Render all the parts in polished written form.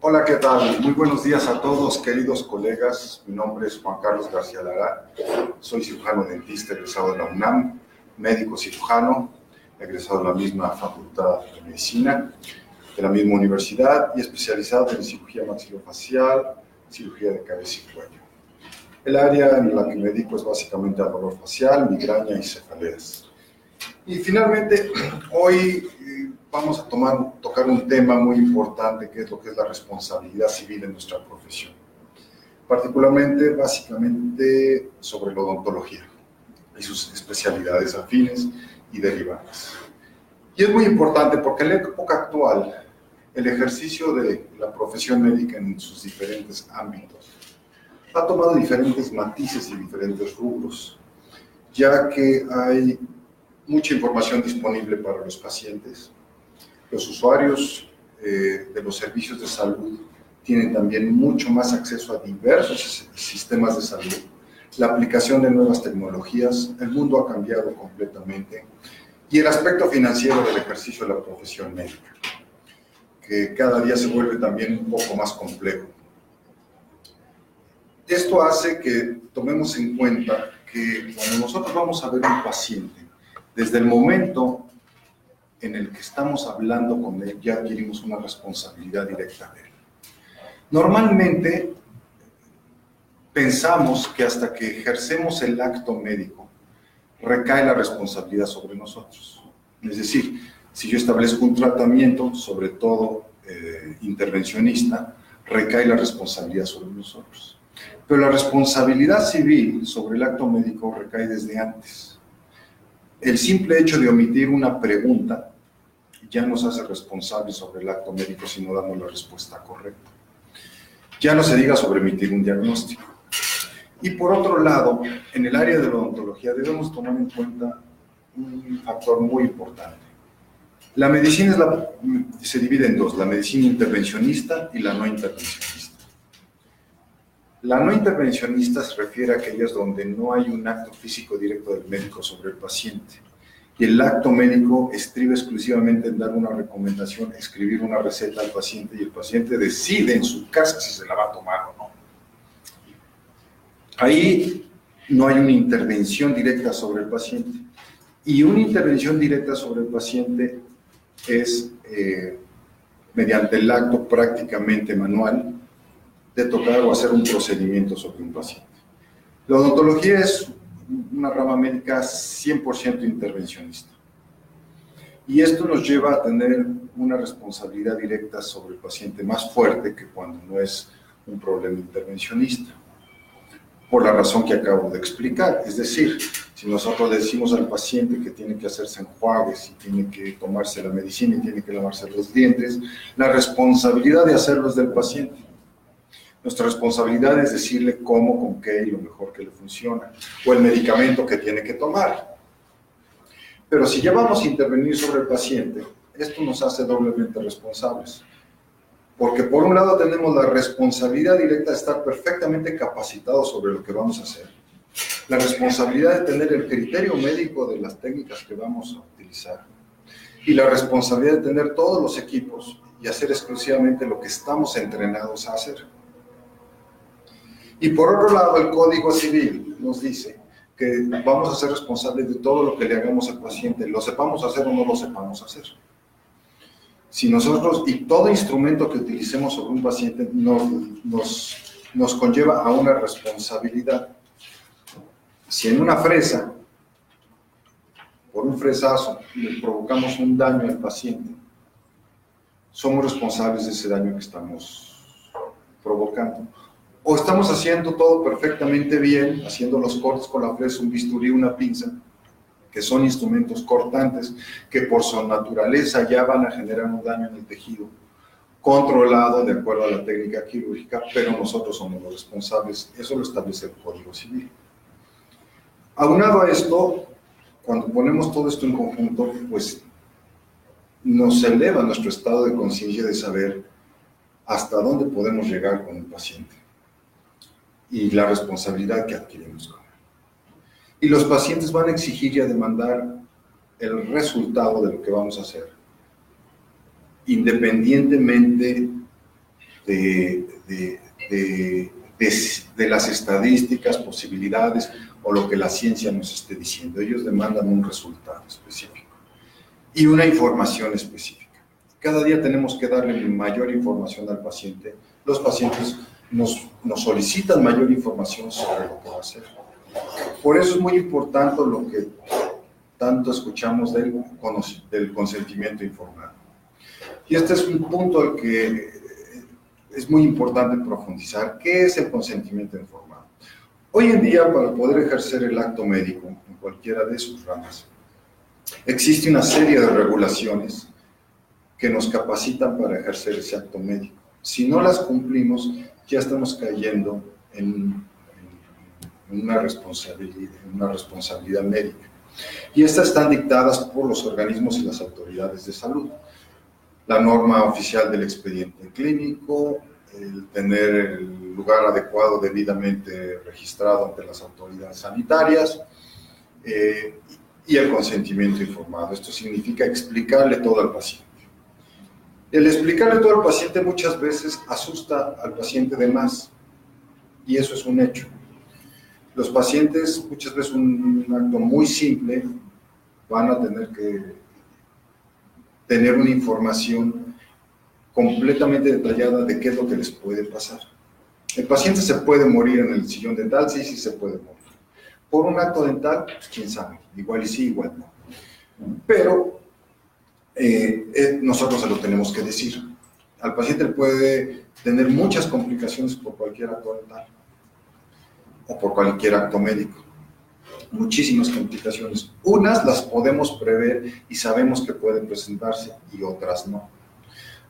Hola, ¿qué tal? Muy buenos días a todos, queridos colegas. Mi nombre es Juan Carlos García Lara. Soy cirujano dentista egresado de la UNAM, médico cirujano, egresado de la misma Facultad de Medicina, de la misma universidad y especializado en cirugía maxilofacial, cirugía de cabeza y cuello. El área en la que me dedico es básicamente al dolor facial, migraña y cefaleas. Y finalmente, hoy vamos a tocar un tema muy importante, que es lo que es la responsabilidad civil en nuestra profesión. Particularmente, básicamente, sobre la odontología y sus especialidades afines y derivadas. Y es muy importante porque en la época actual, el ejercicio de la profesión médica en sus diferentes ámbitos ha tomado diferentes matices y diferentes rubros, ya que hay mucha información disponible para los pacientes. Los usuarios de los servicios de salud tienen también mucho más acceso a diversos sistemas de salud. La aplicación de nuevas tecnologías, el mundo ha cambiado completamente. Y el aspecto financiero del ejercicio de la profesión médica, que cada día se vuelve también un poco más complejo. Esto hace que tomemos en cuenta que cuando nosotros vamos a ver un paciente, desde el momento en el que estamos hablando con él, ya adquirimos una responsabilidad directa de él. Normalmente, pensamos que hasta que ejercemos el acto médico, recae la responsabilidad sobre nosotros. Es decir, si yo establezco un tratamiento, sobre todo intervencionista, recae la responsabilidad sobre nosotros. Pero la responsabilidad civil sobre el acto médico recae desde antes. El simple hecho de omitir una pregunta ya nos hace responsables sobre el acto médico si no damos la respuesta correcta. Ya no se diga sobre emitir un diagnóstico. Y por otro lado, en el área de la odontología debemos tomar en cuenta un factor muy importante. La medicina se divide en dos, la medicina intervencionista y la no intervencionista. La no intervencionista se refiere a aquellas donde no hay un acto físico directo del médico sobre el paciente. Y el acto médico estriba exclusivamente en dar una recomendación, escribir una receta al paciente y el paciente decide en su casa si se la va a tomar o no. Ahí no hay una intervención directa sobre el paciente. Y una intervención directa sobre el paciente es mediante el acto prácticamente manual de tocar o hacer un procedimiento sobre un paciente. La odontología es una rama médica 100% intervencionista. Y esto nos lleva a tener una responsabilidad directa sobre el paciente más fuerte que cuando no es un problema intervencionista. Por la razón que acabo de explicar. Es decir, si nosotros le decimos al paciente que tiene que hacerse enjuagues y tiene que tomarse la medicina y tiene que lavarse los dientes, la responsabilidad de hacerlo es del paciente. Nuestra responsabilidad es decirle cómo, con qué y lo mejor que le funciona, o el medicamento que tiene que tomar. Pero si ya vamos a intervenir sobre el paciente, esto nos hace doblemente responsables. Porque por un lado tenemos la responsabilidad directa de estar perfectamente capacitados sobre lo que vamos a hacer. La responsabilidad de tener el criterio médico de las técnicas que vamos a utilizar. Y la responsabilidad de tener todos los equipos y hacer exclusivamente lo que estamos entrenados a hacer. Y por otro lado, el Código Civil nos dice que vamos a ser responsables de todo lo que le hagamos al paciente, lo sepamos hacer o no lo sepamos hacer. Si nosotros, y todo instrumento que utilicemos sobre un paciente nos conlleva a una responsabilidad. Si en una fresa, por un fresazo, le provocamos un daño al paciente, somos responsables de ese daño que estamos provocando. O estamos haciendo todo perfectamente bien, haciendo los cortes con la fresa, un bisturí, una pinza, que son instrumentos cortantes, que por su naturaleza ya van a generar un daño en el tejido, controlado de acuerdo a la técnica quirúrgica, pero nosotros somos los responsables, eso lo establece el Código Civil. Aunado a esto, cuando ponemos todo esto en conjunto, pues nos eleva nuestro estado de conciencia de saber hasta dónde podemos llegar con el paciente y la responsabilidad que adquirimos con él. Y los pacientes van a exigir y a demandar el resultado de lo que vamos a hacer, independientemente de, de, de, de las estadísticas, posibilidades o lo que la ciencia nos esté diciendo. Ellos demandan un resultado específico y una información específica. Cada día tenemos que darle mayor información al paciente. Los pacientes nos solicitan mayor información sobre lo que va a hacer. Por eso es muy importante lo que tanto escuchamos del consentimiento informado. Y este es un punto al que es muy importante profundizar. ¿Qué es el consentimiento informado? Hoy en día, para poder ejercer el acto médico en cualquiera de sus ramas, existe una serie de regulaciones que nos capacitan para ejercer ese acto médico. Si no las cumplimos, ya estamos cayendo en una responsabilidad médica. Y estas están dictadas por los organismos y las autoridades de salud. La norma oficial del expediente clínico, el tener el lugar adecuado debidamente registrado ante las autoridades sanitarias y el consentimiento informado. Esto significa explicarle todo al paciente. El explicarle todo al paciente muchas veces asusta al paciente de más, y eso es un hecho. Los pacientes, muchas veces un acto muy simple, van a tener que tener una información completamente detallada de qué es lo que les puede pasar. El paciente se puede morir en el sillón dental, sí se puede morir. Por un acto dental, pues quién sabe, igual y sí, igual no. Pero nosotros se lo tenemos que decir. Al paciente puede tener muchas complicaciones por cualquier acto dental o por cualquier acto médico. Muchísimas complicaciones. Unas las podemos prever y sabemos que pueden presentarse y otras no.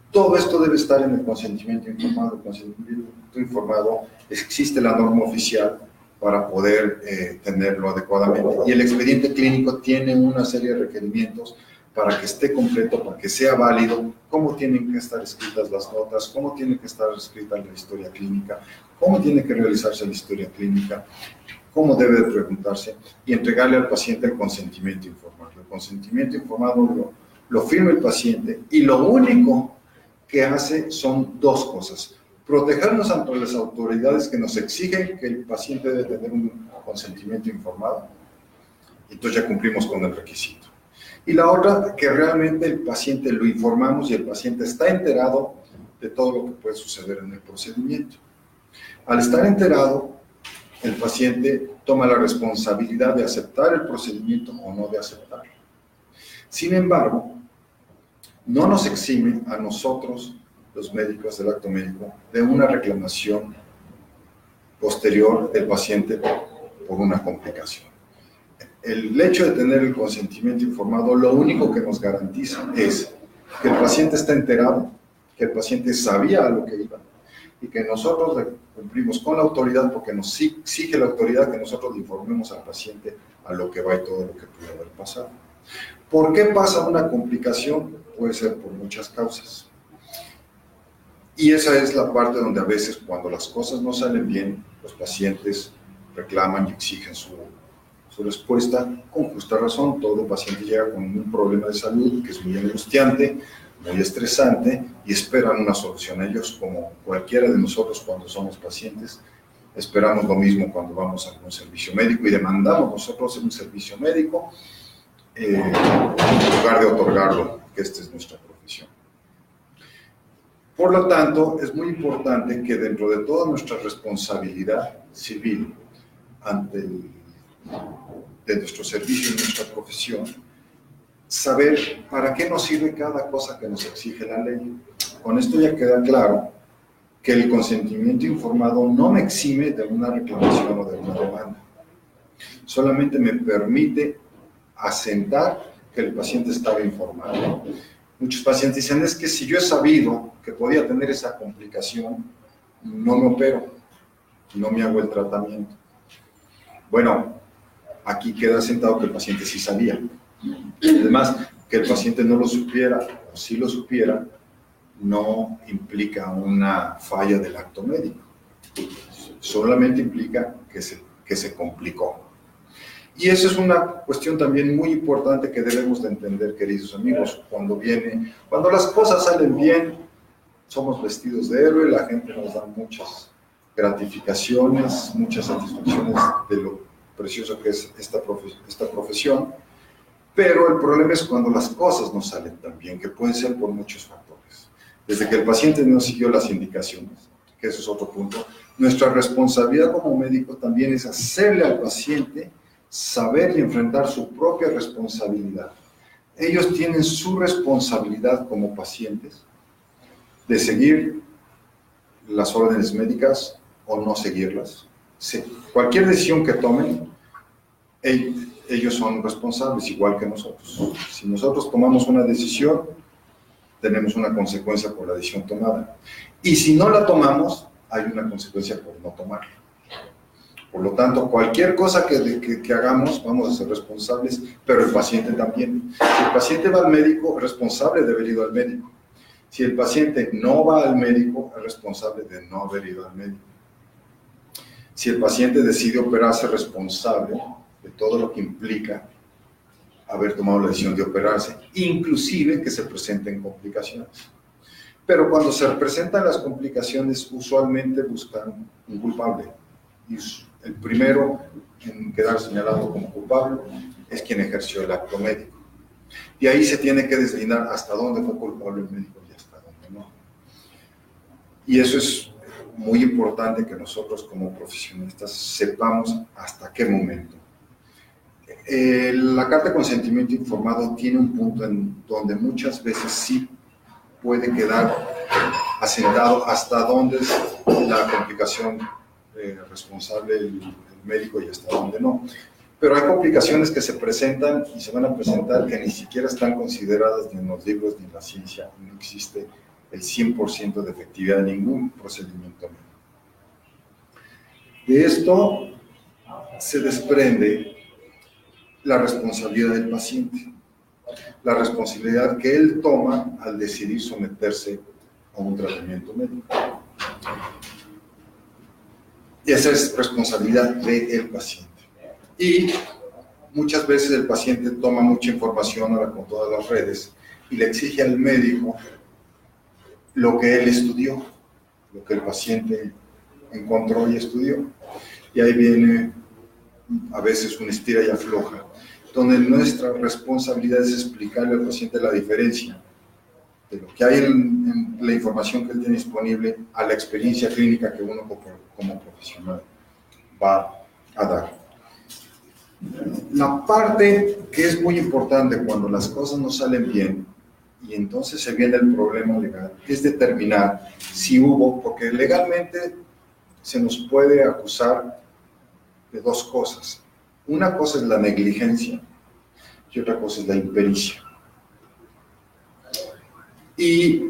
Todo esto debe estar en el consentimiento informado. El consentimiento informado, existe la norma oficial para poder tenerlo adecuadamente. Y el expediente clínico tiene una serie de requerimientos para que esté completo, para que sea válido, cómo tienen que estar escritas las notas, cómo tiene que estar escrita la historia clínica, cómo tiene que realizarse la historia clínica, cómo debe de preguntarse y entregarle al paciente el consentimiento informado. El consentimiento informado lo firma el paciente y lo único que hace son dos cosas: protegernos ante las autoridades que nos exigen que el paciente debe tener un consentimiento informado, entonces ya cumplimos con el requisito. Y la otra, que realmente el paciente lo informamos y el paciente está enterado de todo lo que puede suceder en el procedimiento. Al estar enterado, el paciente toma la responsabilidad de aceptar el procedimiento o no de aceptarlo. Sin embargo, no nos exime a nosotros, los médicos del acto médico, de una reclamación posterior del paciente por una complicación. El hecho de tener el consentimiento informado, lo único que nos garantiza es que el paciente está enterado, que el paciente sabía a lo que iba y que nosotros cumplimos con la autoridad, porque nos exige la autoridad que nosotros le informemos al paciente a lo que va y todo lo que puede haber pasado. ¿Por qué pasa una complicación? Puede ser por muchas causas. Y esa es la parte donde a veces, cuando las cosas no salen bien, los pacientes reclaman y exigen su respuesta con justa razón. Todo paciente llega con un problema de salud que es muy angustiante, muy estresante, y esperan una solución. Ellos, como cualquiera de nosotros cuando somos pacientes, esperamos lo mismo cuando vamos a un servicio médico y demandamos nosotros un servicio médico en lugar de otorgarlo, que esta es nuestra profesión. Por lo tanto, es muy importante que dentro de toda nuestra responsabilidad civil de nuestro servicio y nuestra profesión, saber para qué nos sirve cada cosa que nos exige la ley. Con esto ya queda claro que el consentimiento informado no me exime de una reclamación o de una demanda. Solamente me permite asentar que el paciente estaba informado. Muchos pacientes dicen, es que si yo he sabido que podía tener esa complicación, no me opero, no me hago el tratamiento. Bueno, aquí queda sentado que el paciente sí sabía. Además, que el paciente no lo supiera o sí lo supiera, no implica una falla del acto médico. Solamente implica que se complicó. Y eso es una cuestión también muy importante que debemos de entender, queridos amigos, cuando las cosas salen bien, somos vestidos de héroe, la gente nos da muchas gratificaciones, muchas satisfacciones de lo precioso que es esta profesión, pero el problema es cuando las cosas no salen tan bien, que pueden ser por muchos factores. Desde que el paciente no siguió las indicaciones, que eso es otro punto, nuestra responsabilidad como médico también es hacerle al paciente saber y enfrentar su propia responsabilidad. Ellos tienen su responsabilidad como pacientes de seguir las órdenes médicas o no seguirlas. Sí, cualquier decisión que tomen, ellos son responsables, igual que nosotros. Si nosotros tomamos una decisión, tenemos una consecuencia por la decisión tomada. Y si no la tomamos, hay una consecuencia por no tomarla. Por lo tanto, cualquier cosa que hagamos, vamos a ser responsables, pero el paciente también. Si el paciente va al médico, es responsable de haber ido al médico. Si el paciente no va al médico, es responsable de no haber ido al médico. Si el paciente decide operarse, es responsable de todo lo que implica haber tomado la decisión de operarse, inclusive que se presenten complicaciones. Pero cuando se presentan las complicaciones, usualmente buscan un culpable. Y el primero en quedar señalado como culpable es quien ejerció el acto médico. Y ahí se tiene que deslindar hasta dónde fue culpable el médico y hasta dónde no. Y eso es muy importante que nosotros como profesionistas sepamos hasta qué momento. La carta de consentimiento informado tiene un punto en donde muchas veces sí puede quedar asentado hasta dónde es la complicación responsable el médico y hasta dónde no. Pero hay complicaciones que se presentan y se van a presentar que ni siquiera están consideradas ni en los libros ni en la ciencia. No existe el 100% de efectividad de ningún procedimiento médico. De esto se desprende la responsabilidad del paciente, la responsabilidad que él toma al decidir someterse a un tratamiento médico. Y esa es responsabilidad del paciente. Y muchas veces el paciente toma mucha información ahora con todas las redes y le exige al médico lo que él estudió, lo que el paciente encontró y estudió. Y ahí viene a veces una estira y afloja, donde nuestra responsabilidad es explicarle al paciente la diferencia de lo que hay en la información que él tiene disponible a la experiencia clínica que uno como profesional va a dar. La parte que es muy importante cuando las cosas no salen bien, y entonces se viene el problema legal, es determinar si hubo, porque legalmente se nos puede acusar de dos cosas. Una cosa es la negligencia y otra cosa es la impericia. Y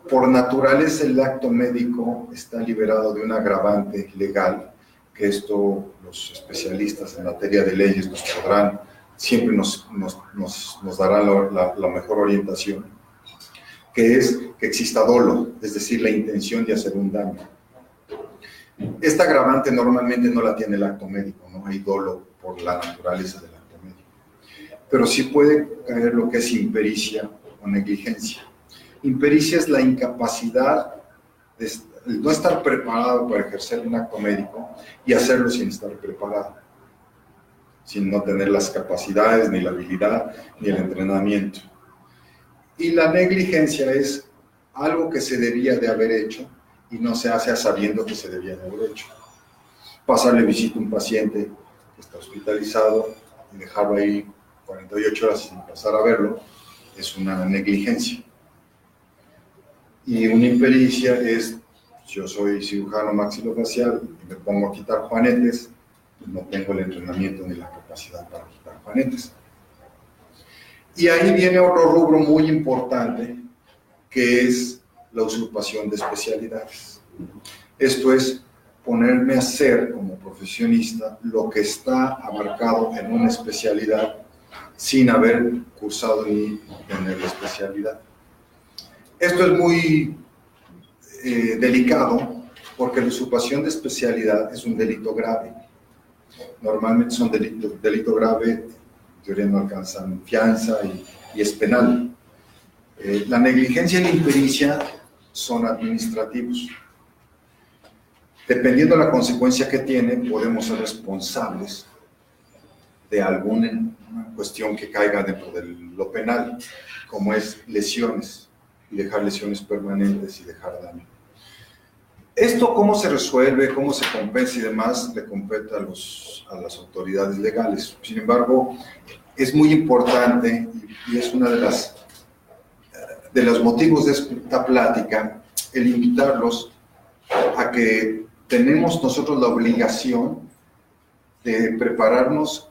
por naturaleza el acto médico está liberado de un agravante legal, que esto los especialistas en materia de leyes nos podrán, siempre nos darán la mejor orientación, que es que exista dolo, es decir, la intención de hacer un daño. Esta agravante normalmente no la tiene el acto médico, no hay dolo por la naturaleza del acto médico. Pero sí puede caer lo que es impericia o negligencia. Impericia es la incapacidad de no estar preparado para ejercer un acto médico y hacerlo sin estar preparado, sin no tener las capacidades, ni la habilidad, ni el entrenamiento. Y la negligencia es algo que se debía de haber hecho y no se hace sabiendo que se debía de haber hecho. Pasarle visita a un paciente que está hospitalizado y dejarlo ahí 48 horas sin pasar a verlo es una negligencia. Y una impericia es, yo soy cirujano maxilofacial y me pongo a quitar juanetes, no tengo el entrenamiento ni la capacidad para quitar juanetes. Y ahí viene otro rubro muy importante, que es la usurpación de especialidades. Esto es ponerme a hacer como profesionista lo que está abarcado en una especialidad sin haber cursado ni tener la especialidad. Esto es muy delicado porque la usurpación de especialidad es un delito grave. Normalmente son delito grave, en teoría no alcanzan fianza y es penal. La negligencia y la impericia son administrativos. Dependiendo de la consecuencia que tiene, podemos ser responsables de alguna cuestión que caiga dentro de lo penal, como es lesiones, y dejar lesiones permanentes y dejar daño. Esto, ¿cómo se resuelve, cómo se compensa y demás? Le compete a las autoridades legales. Sin embargo, es muy importante y es una de los motivos de esta plática, el invitarlos a que tenemos nosotros la obligación de prepararnos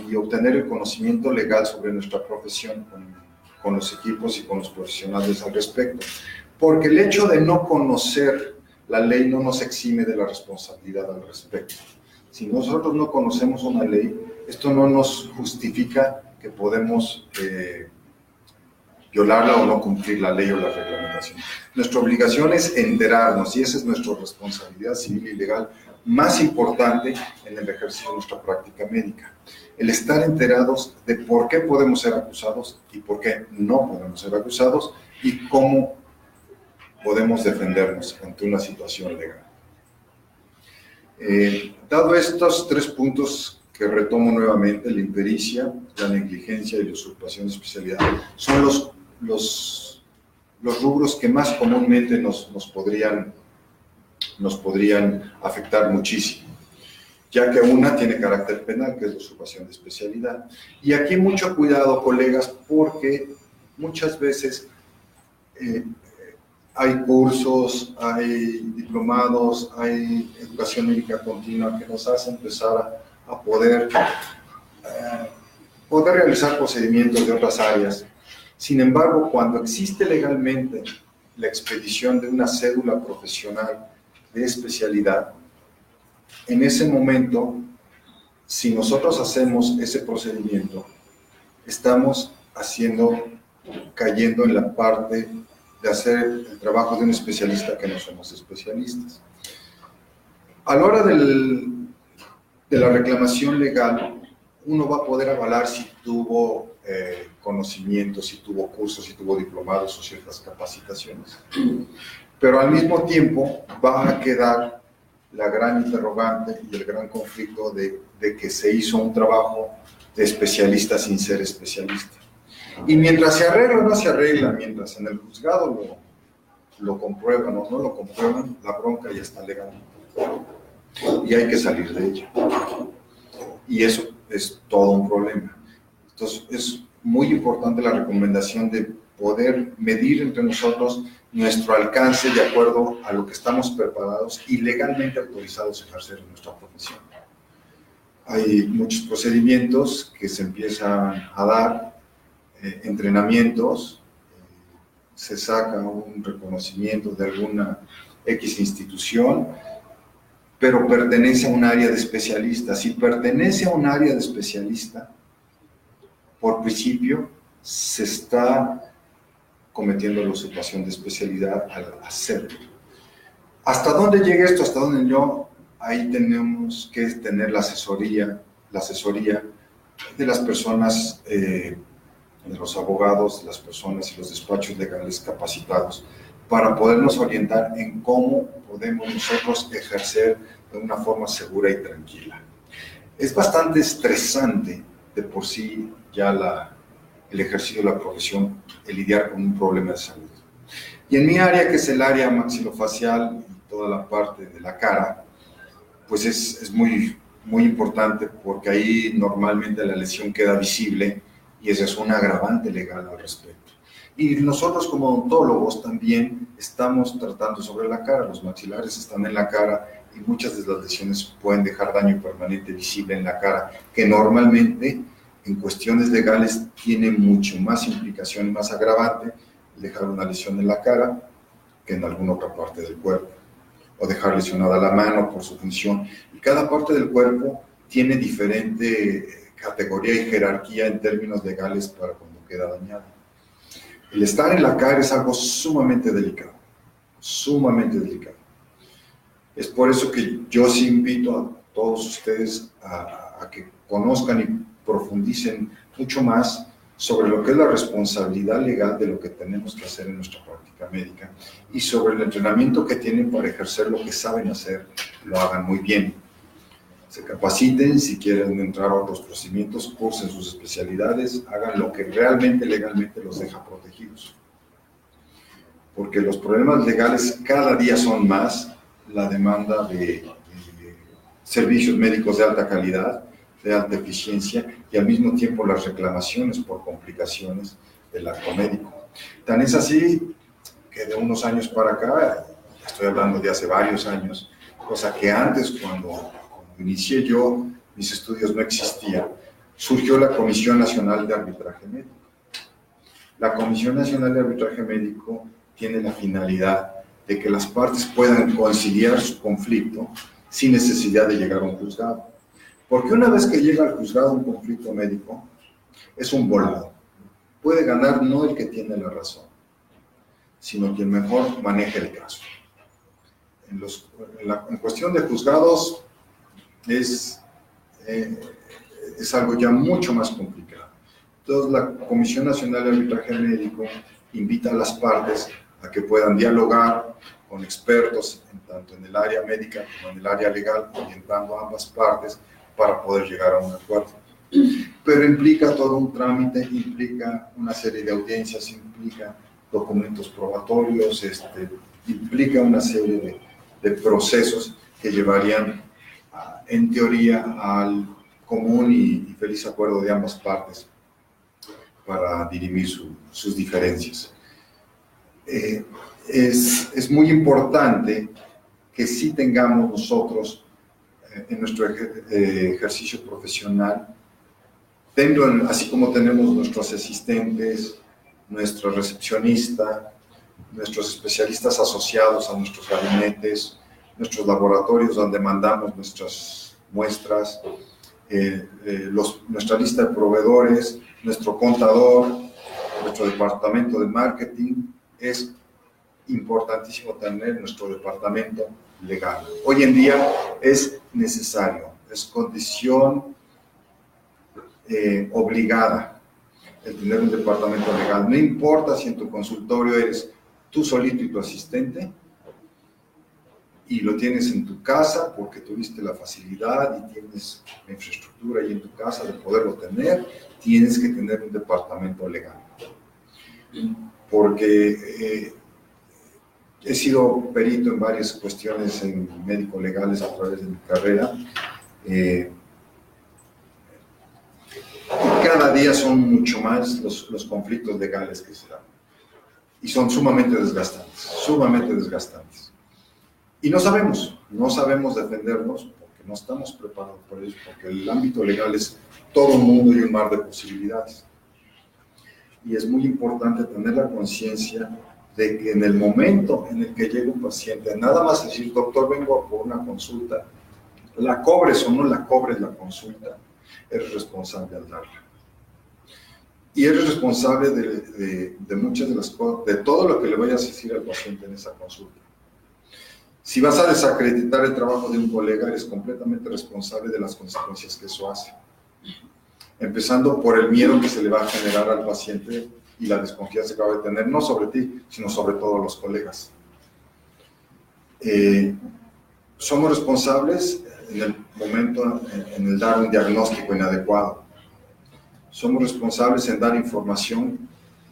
y obtener el conocimiento legal sobre nuestra profesión con los equipos y con los profesionales al respecto. Porque el hecho de no conocer la ley no nos exime de la responsabilidad al respecto. Si nosotros no conocemos una ley, esto no nos justifica que podemos violarla o no cumplir la ley o la reglamentación. Nuestra obligación es enterarnos, y esa es nuestra responsabilidad civil y legal más importante en el ejercicio de nuestra práctica médica. El estar enterados de por qué podemos ser acusados y por qué no podemos ser acusados y cómo podemos defendernos ante una situación legal. Dado estos 3 puntos que retomo nuevamente, la impericia, la negligencia y la usurpación de especialidad, son los rubros que más comúnmente nos podrían afectar muchísimo, ya que una tiene carácter penal, que es la usurpación de especialidad. Y aquí mucho cuidado, colegas, porque muchas veces hay cursos, hay diplomados, hay educación médica continua que nos hace empezar a poder realizar procedimientos de otras áreas. Sin embargo, cuando existe legalmente la expedición de una cédula profesional de especialidad, en ese momento, si nosotros hacemos ese procedimiento, estamos cayendo en la parte de hacer el trabajo de un especialista que no somos especialistas. A la hora de la reclamación legal, uno va a poder avalar si tuvo conocimientos, si tuvo cursos, si tuvo diplomados o ciertas capacitaciones. Pero al mismo tiempo va a quedar la gran interrogante y el gran conflicto de que se hizo un trabajo de especialista sin ser especialista. Y mientras se arregla o no se arregla, mientras en el juzgado lo comprueban o no lo comprueban, la bronca ya está legal. Y hay que salir de ella. Y eso es todo un problema. Entonces, es muy importante la recomendación de poder medir entre nosotros nuestro alcance de acuerdo a lo que estamos preparados y legalmente autorizados a ejercer en nuestra profesión. Hay muchos procedimientos que se empiezan a dar, entrenamientos, se saca un reconocimiento de alguna X institución, pero pertenece a un área de especialista. Si pertenece a un área de especialista, por principio, se está cometiendo la usurpación de especialidad al hacerlo. ¿Hasta dónde llega esto? ¿Hasta dónde no? Ahí tenemos que tener la asesoría de las personas, de los abogados, de las personas y los despachos legales capacitados, para podernos orientar en cómo podemos nosotros ejercer de una forma segura y tranquila. Es bastante estresante de por sí ya el ejercicio de la profesión, el lidiar con un problema de salud. Y en mi área, que es el área maxilofacial y toda la parte de la cara, pues es muy, muy importante, porque ahí normalmente la lesión queda visible y esa es un agravante legal al respecto. Y nosotros como odontólogos también estamos tratando sobre la cara, los maxilares están en la cara y muchas de las lesiones pueden dejar daño permanente visible en la cara, que normalmente en cuestiones legales tiene mucho más implicación y más agravante dejar una lesión en la cara que en alguna otra parte del cuerpo, o dejar lesionada la mano por su función. Y cada parte del cuerpo tiene diferente categoría y jerarquía en términos legales para cuando queda dañada. El estar en la cara es algo sumamente delicado, sumamente delicado. Es por eso que yo sí invito a todos ustedes a que conozcan y profundicen mucho más sobre lo que es la responsabilidad legal de lo que tenemos que hacer en nuestra práctica médica y sobre el entrenamiento que tienen para ejercer lo que saben hacer, lo hagan muy bien. Se capaciten, si quieren entrar a otros procedimientos, cursen sus especialidades, hagan lo que realmente legalmente los deja protegidos. Porque los problemas legales cada día son más, la demanda de servicios médicos de alta calidad, de alta eficiencia, y al mismo tiempo las reclamaciones por complicaciones del acto médico. Tan es así que de unos años para acá, estoy hablando de hace varios años, cosa que antes cuando inicié yo mis estudios no existía, surgió la Comisión Nacional de Arbitraje Médico. La Comisión Nacional de Arbitraje Médico tiene la finalidad de que las partes puedan conciliar su conflicto sin necesidad de llegar a un juzgado. Porque una vez que llega al juzgado un conflicto médico, es un volado. Puede ganar no el que tiene la razón, sino quien mejor maneja el caso. En cuestión de juzgados es algo ya mucho más complicado. Entonces, la Comisión Nacional de Arbitraje Médico invita a las partes a que puedan dialogar con expertos, tanto en el área médica como en el área legal, orientando a ambas partes para poder llegar a un acuerdo. Pero implica todo un trámite, implica una serie de audiencias, implica documentos probatorios, implica una serie de procesos que llevarían, en teoría, al común y feliz acuerdo de ambas partes para dirimir sus diferencias. Es muy importante que sí tengamos nosotros en nuestro ejercicio profesional, así como tenemos nuestros asistentes, nuestro recepcionista, nuestros especialistas asociados a nuestros gabinetes, nuestros laboratorios donde mandamos nuestras muestras, nuestra lista de proveedores, nuestro contador, nuestro departamento de marketing. Es importantísimo tener nuestro departamento legal. Hoy en día es necesario, es condición obligada el tener un departamento legal. No importa si en tu consultorio eres tú solito y tu asistente, y lo tienes en tu casa porque tuviste la facilidad y tienes la infraestructura ahí en tu casa de poderlo tener, tienes que tener un departamento legal. Porque he sido perito en varias cuestiones médico-legales a través de mi carrera. Cada día son mucho más los conflictos legales que se dan. Y son sumamente desgastantes, sumamente desgastantes. Y no sabemos defendernos porque no estamos preparados por ello, porque el ámbito legal es todo un mundo y un mar de posibilidades. Y es muy importante tener la conciencia de que en el momento en el que llega un paciente, nada más decir, doctor, vengo por una consulta, la cobres o no la cobres la consulta, eres responsable al darla. Y eres responsable de muchas de las cosas, de todo lo que le vayas a decir al paciente en esa consulta. Si vas a desacreditar el trabajo de un colega, eres completamente responsable de las consecuencias que eso hace. Empezando por el miedo que se le va a generar al paciente y la desconfianza que va a tener, no sobre ti, sino sobre todos los colegas. Somos responsables en el momento, en el dar un diagnóstico inadecuado. Somos responsables en dar información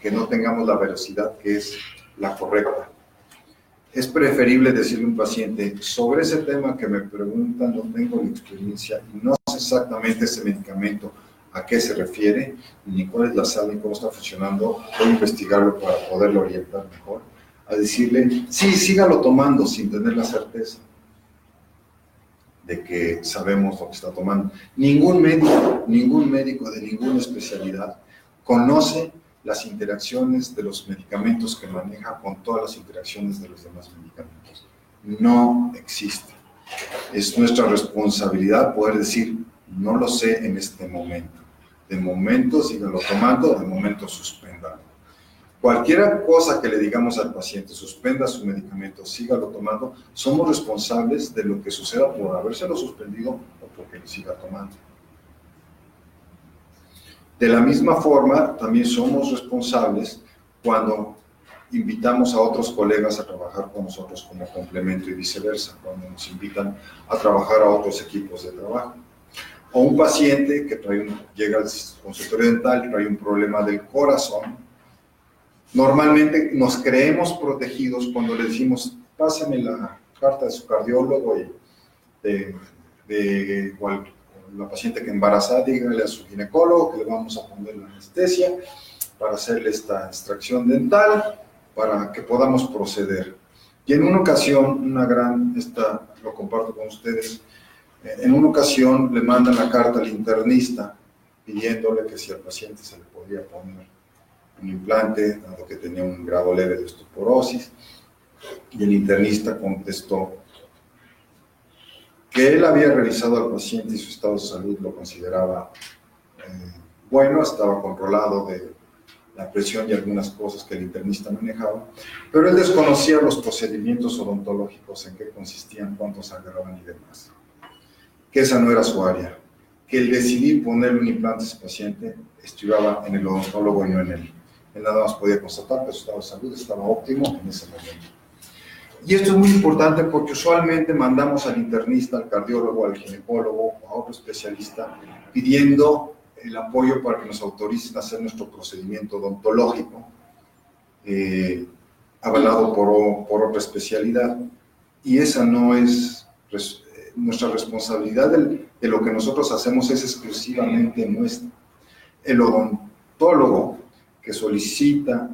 que no tengamos la velocidad que es la correcta. Es preferible decirle a un paciente, sobre ese tema que me preguntan, no tengo la experiencia y no sé exactamente ese medicamento a qué se refiere, ni cuál es la sala y cómo está funcionando, voy a investigarlo para poderlo orientar mejor, a decirle, sí, sígalo tomando sin tener la certeza de que sabemos lo que está tomando. Ningún médico de ninguna especialidad conoce las interacciones de los medicamentos que maneja con todas las interacciones de los demás medicamentos. No existe. Es nuestra responsabilidad poder decir, no lo sé en este momento. De momento síganlo tomando, de momento suspéndalo. Cualquier cosa que le digamos al paciente, suspenda su medicamento, sígalo tomando, somos responsables de lo que suceda por habérselo suspendido o porque lo siga tomando. De la misma forma, también somos responsables cuando invitamos a otros colegas a trabajar con nosotros como complemento y viceversa, cuando nos invitan a trabajar a otros equipos de trabajo. O un paciente que llega al consultorio dental y trae un problema del corazón. Normalmente nos creemos protegidos cuando le decimos, pásame la carta de su cardiólogo y la paciente que embarazada, dígale a su ginecólogo que le vamos a poner la anestesia para hacerle esta extracción dental para que podamos proceder. Y en una ocasión, lo comparto con ustedes, en una ocasión le mandan la carta al internista pidiéndole que si al paciente se le podía poner un implante, dado que tenía un grado leve de osteoporosis, y el internista contestó que él había revisado al paciente y su estado de salud lo consideraba bueno, estaba controlado de la presión y algunas cosas que el internista manejaba, pero él desconocía los procedimientos odontológicos, en qué consistían, cuántos agarraban y demás, que esa no era su área, que el decidir ponerle un implante a ese paciente estudiaba en el odontólogo y no en él. Él nada más podía constatar que su estado de salud estaba óptimo en ese momento. Y esto es muy importante porque usualmente mandamos al internista, al cardiólogo, al ginecólogo o a otro especialista pidiendo el apoyo para que nos autoricen a hacer nuestro procedimiento odontológico avalado por otra especialidad. Y esa no es nuestra responsabilidad. De lo que nosotros hacemos es exclusivamente nuestra. El odontólogo que solicita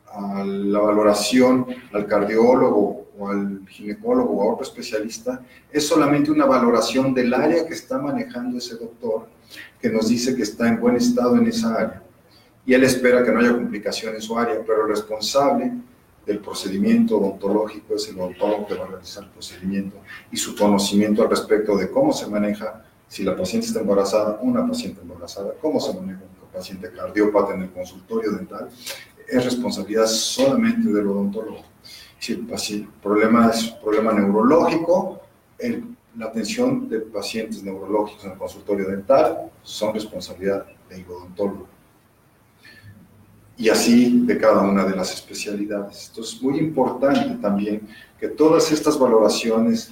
a la valoración al cardiólogo o al ginecólogo o a otro especialista es solamente una valoración del área que está manejando ese doctor, que nos dice que está en buen estado en esa área y él espera que no haya complicación en su área, pero el responsable del procedimiento odontológico es el odontólogo que va a realizar el procedimiento y su conocimiento al respecto de cómo se maneja, si la paciente está embarazada, una paciente embarazada, cómo se maneja un paciente cardiópata en el consultorio dental, es responsabilidad solamente del odontólogo. Si el problema es problema neurológico, la atención de pacientes neurológicos en el consultorio dental son responsabilidad del odontólogo. Y así de cada una de las especialidades. Entonces es muy importante también que todas estas valoraciones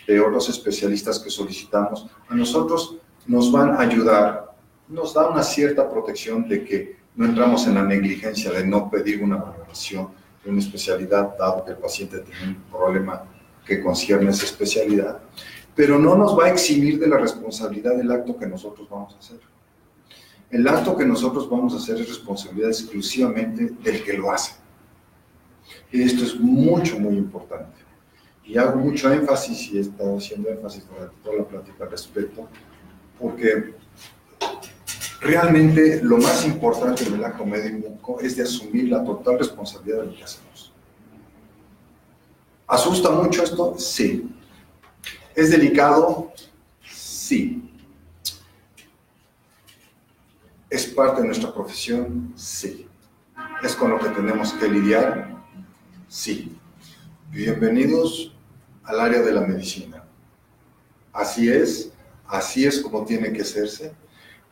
de otros especialistas que solicitamos a nosotros nos van a ayudar, nos da una cierta protección de que no entramos en la negligencia de no pedir una valoración de una especialidad, dado que el paciente tiene un problema que concierne a esa especialidad, pero no nos va a eximir de la responsabilidad del acto que nosotros vamos a hacer. El acto que nosotros vamos a hacer es responsabilidad exclusivamente del que lo hace. Y esto es mucho, muy importante. Y hago mucho énfasis, y he estado haciendo énfasis durante toda la plática al respecto, porque realmente lo más importante en el acto médico es de asumir la total responsabilidad de lo que hacemos. ¿Asusta mucho esto? Sí. ¿Es delicado? Sí. ¿Es parte de nuestra profesión? Sí. ¿Es con lo que tenemos que lidiar? Sí. Bienvenidos al área de la medicina. Así es como tiene que hacerse,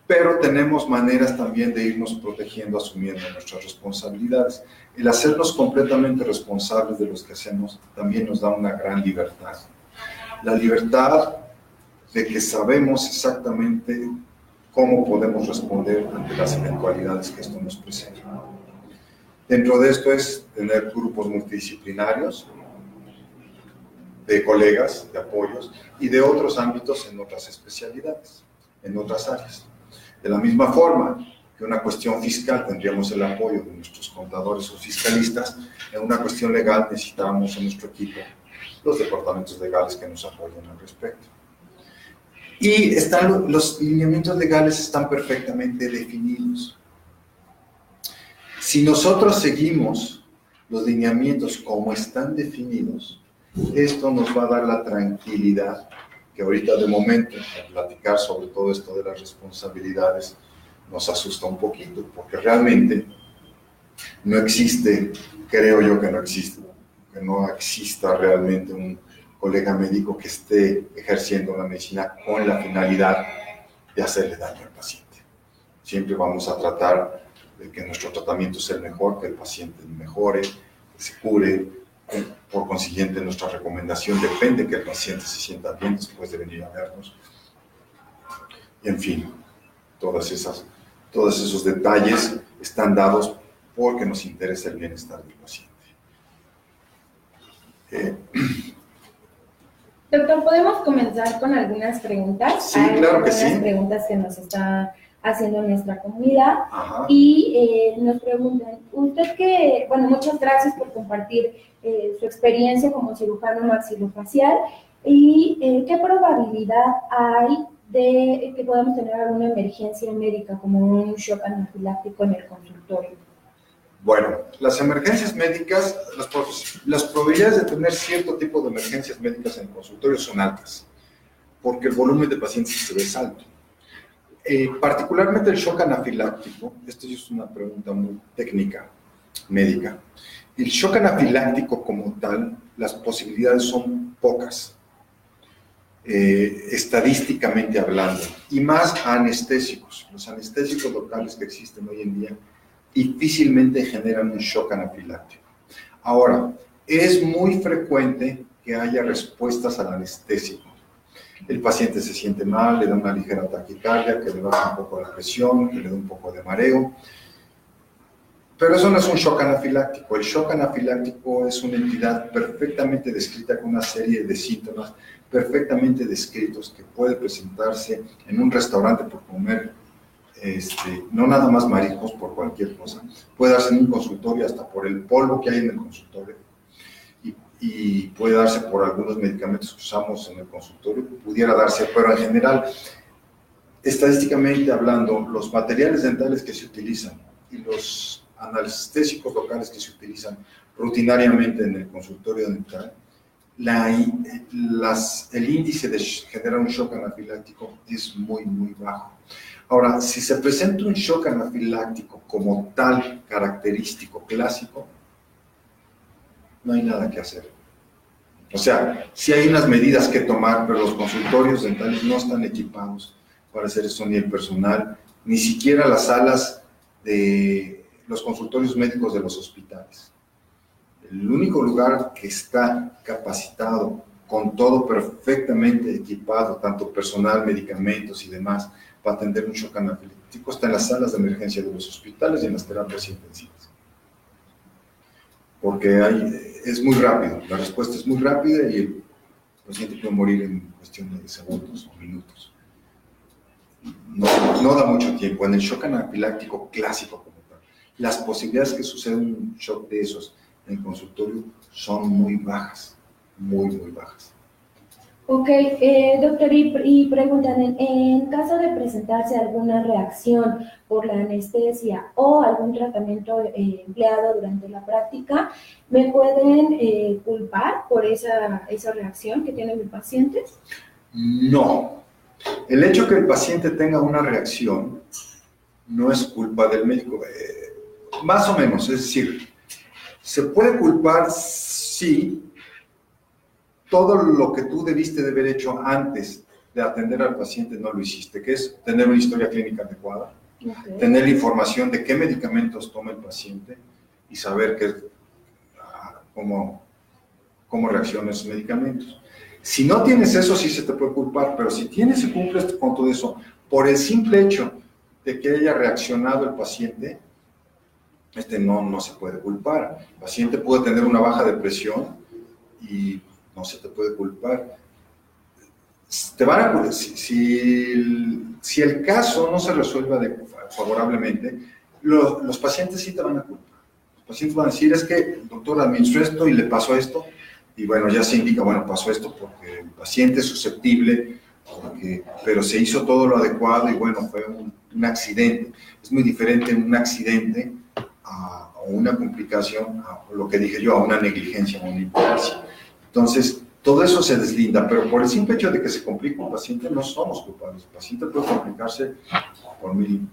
pero tenemos maneras también de irnos protegiendo, asumiendo nuestras responsabilidades. El hacernos completamente responsables de los que hacemos también nos da una gran libertad. La libertad de que sabemos exactamente cómo podemos responder ante las eventualidades que esto nos presenta. Dentro de esto es tener grupos multidisciplinarios, de colegas, de apoyos y de otros ámbitos en otras especialidades, en otras áreas. De la misma forma que una cuestión fiscal tendríamos el apoyo de nuestros contadores o fiscalistas, en una cuestión legal necesitábamos en nuestro equipo los departamentos legales que nos apoyen al respecto. Y los lineamientos legales están perfectamente definidos. Si nosotros seguimos los lineamientos como están definidos, esto nos va a dar la tranquilidad que ahorita de momento, al platicar sobre todo esto de las responsabilidades, nos asusta un poquito, porque realmente no existe, creo yo que no exista realmente un colega médico que esté ejerciendo la medicina con la finalidad de hacerle daño al paciente. Siempre vamos a tratar de que nuestro tratamiento sea el mejor, que el paciente mejore, que se cure. Por consiguiente, nuestra recomendación depende que el paciente se sienta bien después de venir a vernos. En fin, todos esos detalles están dados porque nos interesa el bienestar del paciente. Doctor, ¿podemos comenzar con algunas preguntas? Sí, claro que sí. Algunas preguntas que nos está haciendo nuestra comunidad. Ajá. Y nos preguntan, usted que, bueno, muchas gracias por compartir su experiencia como cirujano maxilofacial y qué probabilidad hay de que podamos tener alguna emergencia médica como un shock anafiláctico en el consultorio. Bueno, las emergencias médicas, las probabilidades de tener cierto tipo de emergencias médicas en el consultorio son altas, porque el volumen de pacientes se ve alto. Particularmente el shock anafiláctico, esto es una pregunta muy técnica, médica. El shock anafiláctico como tal, las posibilidades son pocas, estadísticamente hablando, y más anestésicos. Los anestésicos locales que existen hoy en día difícilmente generan un shock anafiláctico. Ahora, es muy frecuente que haya respuestas al anestésico. El paciente se siente mal, le da una ligera taquicardia, que le baja un poco la presión, que le da un poco de mareo. Pero eso no es un shock anafiláctico. El shock anafiláctico es una entidad perfectamente descrita con una serie de síntomas perfectamente descritos que puede presentarse en un restaurante por comer, no nada más mariscos, por cualquier cosa. Puede darse en un consultorio hasta por el polvo que hay en el consultorio. Y puede darse por algunos medicamentos que usamos en el consultorio, pudiera darse, pero en general, estadísticamente hablando, los materiales dentales que se utilizan y los anestésicos locales que se utilizan rutinariamente en el consultorio dental, el índice de generar un shock anafiláctico es muy, muy bajo. Ahora, si se presenta un shock anafiláctico como tal, característico, clásico, no hay nada que hacer. O sea, sí hay unas medidas que tomar, pero los consultorios dentales no están equipados para hacer eso, ni el personal, ni siquiera las salas de los consultorios médicos de los hospitales. El único lugar que está capacitado, con todo perfectamente equipado, tanto personal, medicamentos y demás, para atender un shock anafiláctico, está en las salas de emergencia de los hospitales y en las terapias intensivas. Porque es muy rápido, la respuesta es muy rápida y el paciente puede morir en cuestión de segundos o minutos. No da mucho tiempo. En el shock anafiláctico clásico como tal, las posibilidades que suceda un shock de esos en el consultorio son muy bajas, muy, muy bajas. Ok, doctor, y preguntan, en caso de presentarse alguna reacción por la anestesia o algún tratamiento empleado durante la práctica, ¿me pueden culpar por esa reacción que tiene mi paciente? No. El hecho que el paciente tenga una reacción no es culpa del médico. Más o menos, es decir, se puede culpar si todo lo que tú debiste de haber hecho antes de atender al paciente no lo hiciste, que es tener una historia clínica adecuada, okay, tener la información de qué medicamentos toma el paciente y saber cómo reaccionan esos medicamentos. Si no tienes eso, sí se te puede culpar, pero si tienes y cumples con todo eso, por el simple hecho de que haya reaccionado el paciente, no se puede culpar. El paciente puede tener una baja de presión y no se te puede culpar. Si el caso no se resuelve favorablemente, los pacientes sí te van a culpar. Los pacientes van a decir, es que el doctor administró esto y le pasó esto, y bueno, ya se indica, bueno, pasó esto porque el paciente es susceptible, pero se hizo todo lo adecuado y bueno, fue un accidente. Es muy diferente un accidente a una complicación, a lo que dije yo, a una negligencia, a una imprudencia. Entonces, todo eso se deslinda, pero por el simple hecho de que se complica un paciente, no somos culpables. El paciente puede complicarse por mil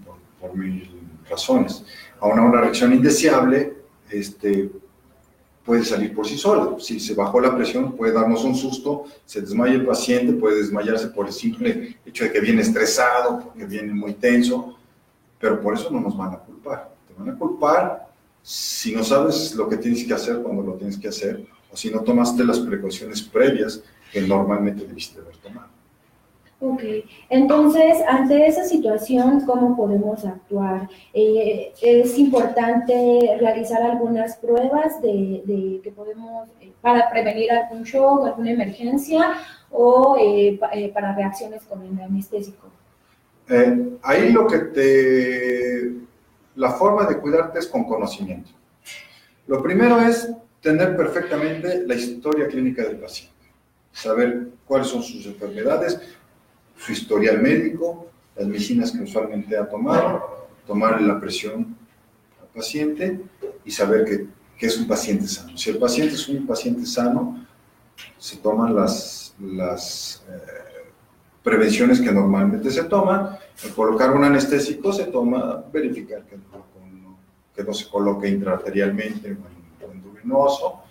razones. Ahora, una reacción indeseable puede salir por sí sola. Si se bajó la presión, puede darnos un susto, se desmaya el paciente, puede desmayarse por el simple hecho de que viene estresado, porque viene muy tenso. pero por eso no nos van a culpar. Te van a culpar si no sabes lo que tienes que hacer cuando lo tienes que hacer, o si no tomaste las precauciones previas que normalmente debiste haber tomado. Ok, entonces, ante esa situación, ¿cómo podemos actuar? Es importante realizar algunas pruebas que podemos, para prevenir algún shock, alguna emergencia, o para reacciones con el anestésico. Ahí la forma de cuidarte es con conocimiento. Lo primero es tener perfectamente la historia clínica del paciente, saber cuáles son sus enfermedades, su historial médico, las medicinas que usualmente ha tomado, tomarle la presión al paciente y saber que es un paciente sano. Si el paciente es un paciente sano, se toman las prevenciones que normalmente se toman. Al colocar un anestésico se toma verificar que no se coloque intraarterialmente o endovenoso,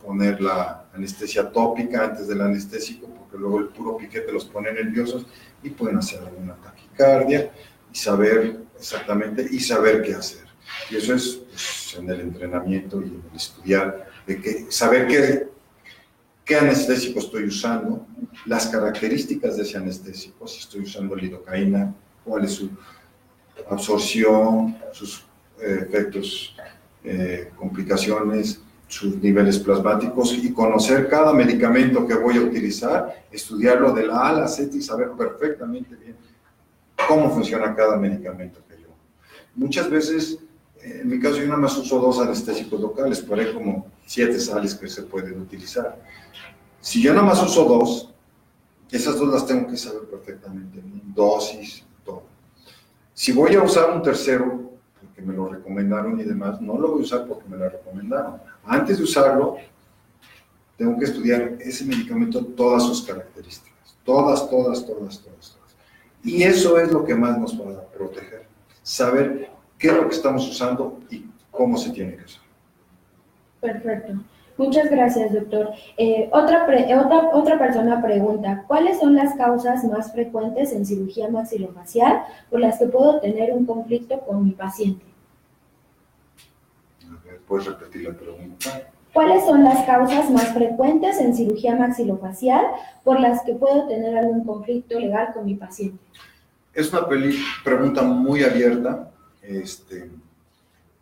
poner la anestesia tópica antes del anestésico, porque luego el puro piquete los pone nerviosos y pueden hacer alguna taquicardia, y saber exactamente y saber qué hacer. Y eso es pues, en el entrenamiento y en el estudiar, saber qué anestésico estoy usando, las características de ese anestésico, si estoy usando lidocaína, cuál es su absorción, sus efectos, complicaciones, sus niveles plasmáticos, y conocer cada medicamento que voy a utilizar, estudiarlo de la A a la Z y saber perfectamente bien cómo funciona cada medicamento que yo. Muchas veces, en mi caso, yo nada más uso 2 anestésicos locales, por ahí como 7 sales que se pueden utilizar. Si yo nada más uso 2, esas 2 las tengo que saber perfectamente bien, dosis, todo. Si voy a usar un tercero, porque me lo recomendaron y demás, no lo voy a usar porque me lo recomendaron. Antes de usarlo, tengo que estudiar ese medicamento, todas sus características, todas. Y eso es lo que más nos va a proteger, saber qué es lo que estamos usando y cómo se tiene que usar. Perfecto. Muchas gracias, doctor. Otra persona pregunta, ¿cuáles son las causas más frecuentes en cirugía maxilofacial por las que puedo tener un conflicto con mi paciente? A ver, ¿puedes repetir la pregunta? ¿Cuáles son las causas más frecuentes en cirugía maxilofacial por las que puedo tener algún conflicto legal con mi paciente? Es una pregunta muy abierta.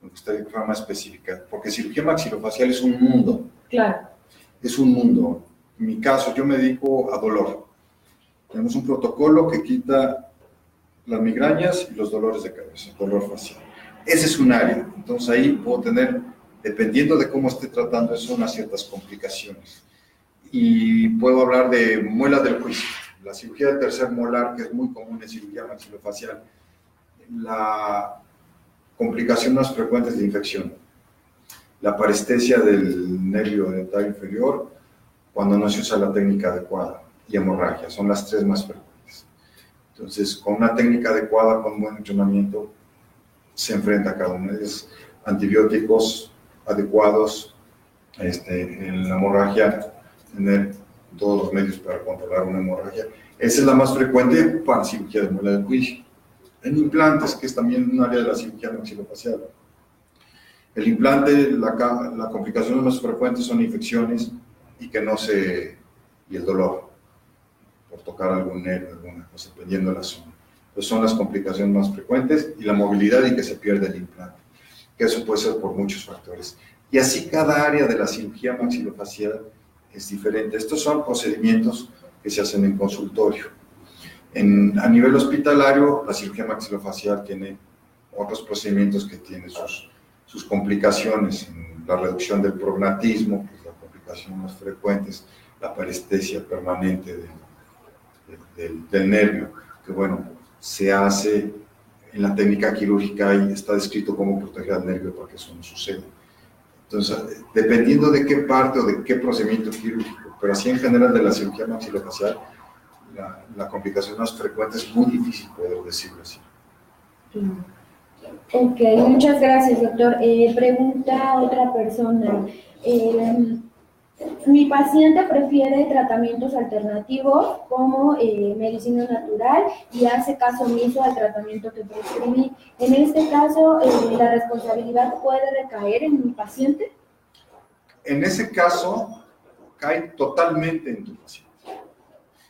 Me gustaría que fuera más específica, porque cirugía maxilofacial es un mundo. Claro. Es un mundo. En mi caso, yo me dedico a dolor. Tenemos un protocolo que quita las migrañas y los dolores de cabeza, el dolor facial. Ese es un área. Entonces ahí puedo tener, dependiendo de cómo esté tratando eso, unas ciertas complicaciones. Y puedo hablar de muelas del juicio, la cirugía del tercer molar, que es muy común en cirugía maxilofacial. La complicación más frecuente es de infección. La parestesia del nervio dental inferior cuando no se usa la técnica adecuada, y hemorragia, son las 3 más frecuentes. Entonces, con una técnica adecuada, con buen entrenamiento, se enfrenta a cada una de ellas. Antibióticos adecuados, en la hemorragia, tener todos los medios para controlar una hemorragia. Esa es la más frecuente para cirugía de muela del juicio. En implantes, que es también un área de la cirugía maxilofacial. El implante, la complicación más frecuente son infecciones y el dolor por tocar algún nervio, alguna cosa, dependiendo de la zona. Entonces son las complicaciones más frecuentes, y la movilidad y que se pierde el implante, que eso puede ser por muchos factores. Y así cada área de la cirugía maxilofacial es diferente. Estos son procedimientos que se hacen en consultorio. A nivel hospitalario, la cirugía maxilofacial tiene otros procedimientos que tienen sus complicaciones, en la reducción del prognatismo, que es la complicación más frecuente, es la parestesia permanente del nervio, que bueno, se hace en la técnica quirúrgica y está descrito cómo proteger al nervio para que eso no suceda. Entonces, dependiendo de qué parte o de qué procedimiento quirúrgico, pero así en general de la cirugía maxilofacial, la complicación más frecuente es muy difícil poder decirlo así. Ok, muchas gracias, doctor. Pregunta otra persona. Mi paciente prefiere tratamientos alternativos como medicina natural y hace caso omiso al tratamiento que prescribí. En este caso, ¿la responsabilidad puede recaer en mi paciente? En ese caso, cae totalmente en tu paciente.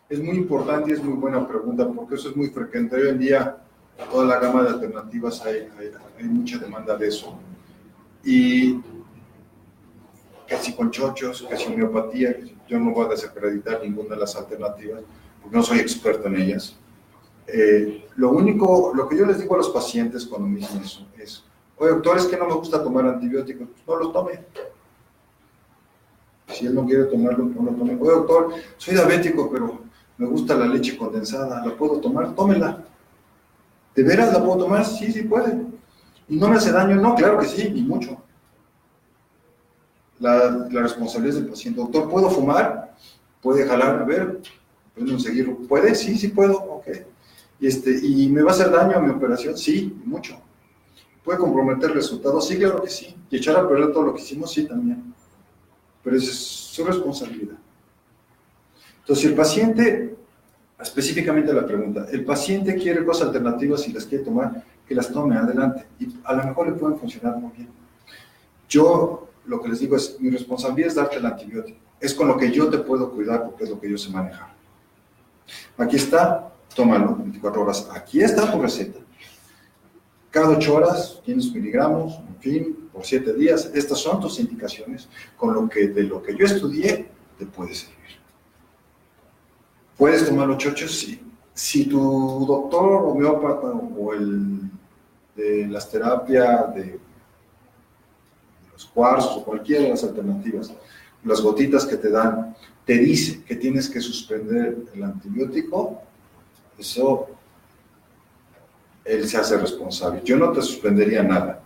Es muy importante y es muy buena pregunta porque eso es muy frecuente. Hoy en día, toda la gama de alternativas hay mucha demanda de eso. Y que si con chochos, que si homeopatía, yo no voy a desacreditar ninguna de las alternativas porque no soy experto en ellas. Lo que yo les digo a los pacientes cuando me dicen eso es, oye doctor, es que no me gusta tomar antibióticos, pues no los tome. Si él no quiere tomarlo, no lo tome. Oye doctor, soy diabético, pero me gusta la leche condensada, ¿la puedo tomar? Tómela. ¿De veras la puedo tomar? Sí, sí puede. ¿Y no me hace daño? No, claro que sí, y mucho. La responsabilidad del paciente. Doctor, ¿puedo fumar? ¿Puede jalar? A ver, ¿pueden seguirlo? ¿Puede? Sí, sí puedo, ok. ¿Y me va a hacer daño a mi operación? Sí, mucho. ¿Puede comprometer resultados? Sí, claro que sí. ¿Y echar a perder todo lo que hicimos? Sí, también. Pero esa es su responsabilidad. Entonces, si el paciente, específicamente la pregunta, el paciente quiere cosas alternativas y las quiere tomar, que las tome adelante. Y a lo mejor le pueden funcionar muy bien. Yo lo que les digo es, mi responsabilidad es darte el antibiótico. Es con lo que yo te puedo cuidar porque es lo que yo sé manejar. Aquí está, tómalo, 24 horas. Aquí está tu receta. Cada 8 horas, 500 miligramos, en fin, por 7 días. Estas son tus indicaciones. Con lo que de lo que yo estudié, te puede servir. ¿Puedes tomar los chochos? Sí. Si tu doctor homeópata o el de las terapias de los cuarzos o cualquiera de las alternativas, las gotitas que te dan, te dice que tienes que suspender el antibiótico, eso él se hace responsable. Yo no te suspendería nada.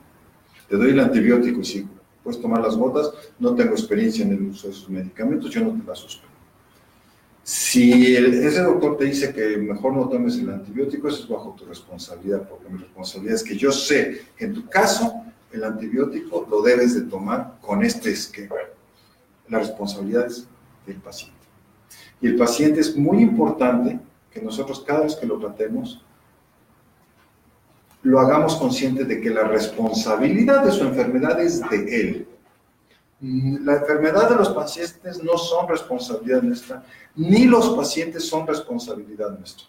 Te doy el antibiótico y si puedes tomar las gotas, no tengo experiencia en el uso de esos medicamentos, yo no te las suspendo. Si ese doctor te dice que mejor no tomes el antibiótico, eso es bajo tu responsabilidad, porque mi responsabilidad es que yo sé que en tu caso el antibiótico lo debes de tomar con este esquema. La responsabilidad es del paciente. Y el paciente es muy importante que nosotros cada vez que lo tratemos, lo hagamos consciente de que la responsabilidad de su enfermedad es de él. La enfermedad de los pacientes no son responsabilidad nuestra, ni los pacientes son responsabilidad nuestra.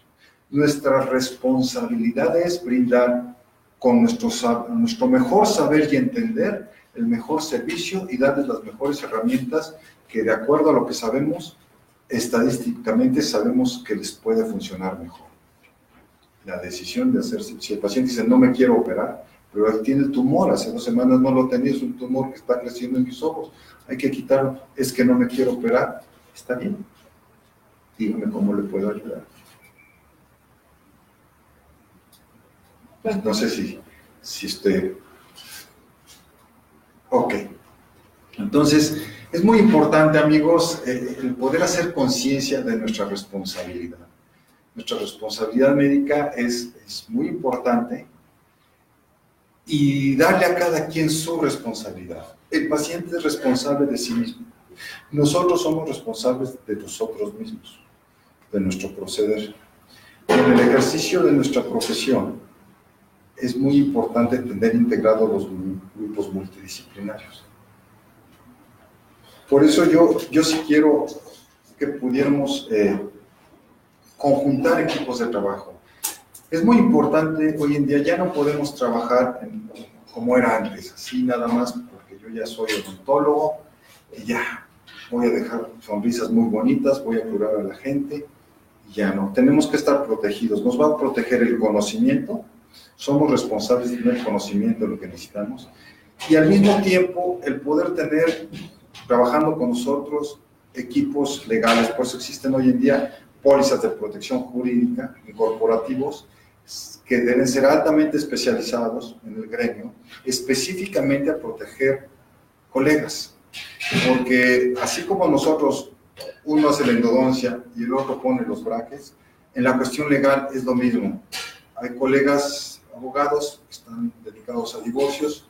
Nuestra responsabilidad es brindar con nuestro mejor saber y entender el mejor servicio y darles las mejores herramientas que de acuerdo a lo que sabemos, estadísticamente sabemos que les puede funcionar mejor. La decisión de hacer, si el paciente dice no me quiero operar, pero él tiene el tumor, hace 2 semanas no lo tenía, es un tumor que está creciendo en mis ojos, hay que quitarlo, es que no me quiero operar, está bien, dígame cómo le puedo ayudar. Pues no sé si usted... Ok, entonces es muy importante, amigos, el poder hacer conciencia de nuestra responsabilidad. Nuestra responsabilidad médica es muy importante y darle a cada quien su responsabilidad. El paciente es responsable de sí mismo. Nosotros somos responsables de nosotros mismos, de nuestro proceder. En el ejercicio de nuestra profesión es muy importante tener integrados los grupos multidisciplinarios. Por eso yo sí quiero que pudiéramos conjuntar equipos de trabajo. Es muy importante, hoy en día ya no podemos trabajar como era antes, así nada más porque yo ya soy odontólogo y ya voy a dejar sonrisas muy bonitas, voy a curar a la gente y ya no. Tenemos que estar protegidos, nos va a proteger el conocimiento, somos responsables de tener conocimiento de lo que necesitamos y al mismo tiempo el poder tener, trabajando con nosotros, equipos legales, por eso existen hoy en día pólizas de protección jurídica y corporativos que deben ser altamente especializados en el gremio, específicamente a proteger colegas. Porque así como nosotros, uno hace la endodoncia y el otro pone los brackets, en la cuestión legal es lo mismo. Hay colegas abogados que están dedicados a divorcios,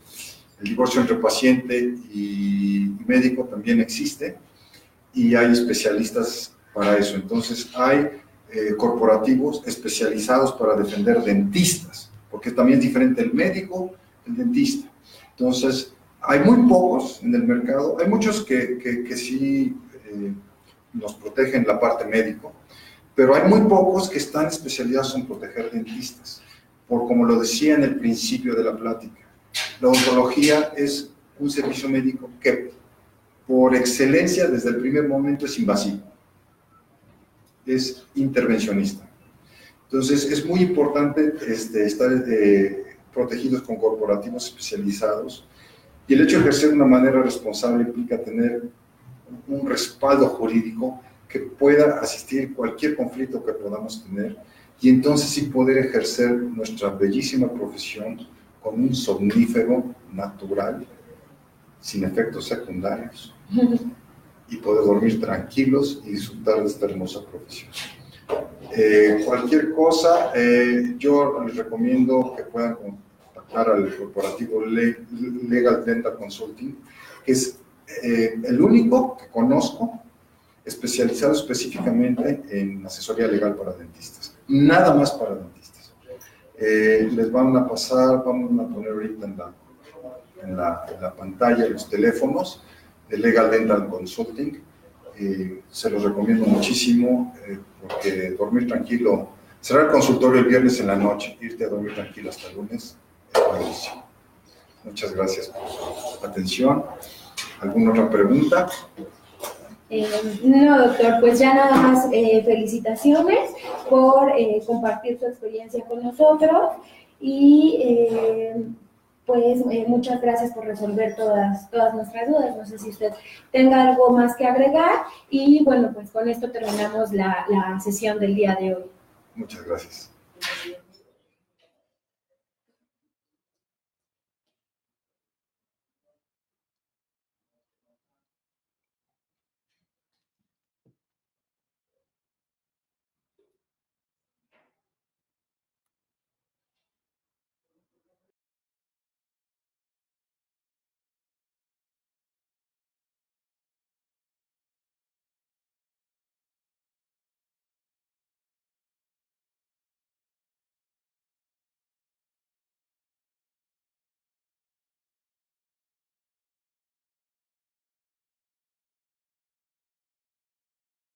el divorcio entre paciente y médico también existe, y hay especialistas para eso. Entonces hay corporativos especializados para defender dentistas, porque también es diferente el médico, el dentista. Entonces, hay muy pocos en el mercado, hay muchos que sí nos protegen la parte médico, pero hay muy pocos que están especializados en proteger dentistas, por como lo decía en el principio de la plática, la odontología es un servicio médico que por excelencia desde el primer momento es invasivo, es intervencionista. Entonces es muy importante estar protegidos con corporativos especializados, y el hecho de ejercer de una manera responsable implica tener un respaldo jurídico que pueda asistir cualquier conflicto que podamos tener, y entonces sí poder ejercer nuestra bellísima profesión con un somnífero natural, sin efectos secundarios, y poder dormir tranquilos y disfrutar de esta hermosa profesión. Cualquier cosa, yo les recomiendo que puedan contactar al corporativo Legal Dental Consulting, que es el único que conozco especializado específicamente en asesoría legal para dentistas. Nada más para dentistas. Les van a pasar, vamos a poner ahorita en la pantalla los teléfonos de Legal Dental Consulting. Se los recomiendo muchísimo, porque dormir tranquilo, cerrar el consultorio el viernes en la noche, irte a dormir tranquilo hasta el lunes, es buenísimo. Muchas gracias por su atención. ¿Alguna otra pregunta? No, doctor, pues ya nada más felicitaciones por compartir su experiencia con nosotros, y pues muchas gracias por resolver todas nuestras dudas. No sé si usted tenga algo más que agregar, y bueno, pues con esto terminamos la sesión del día de hoy. Muchas gracias.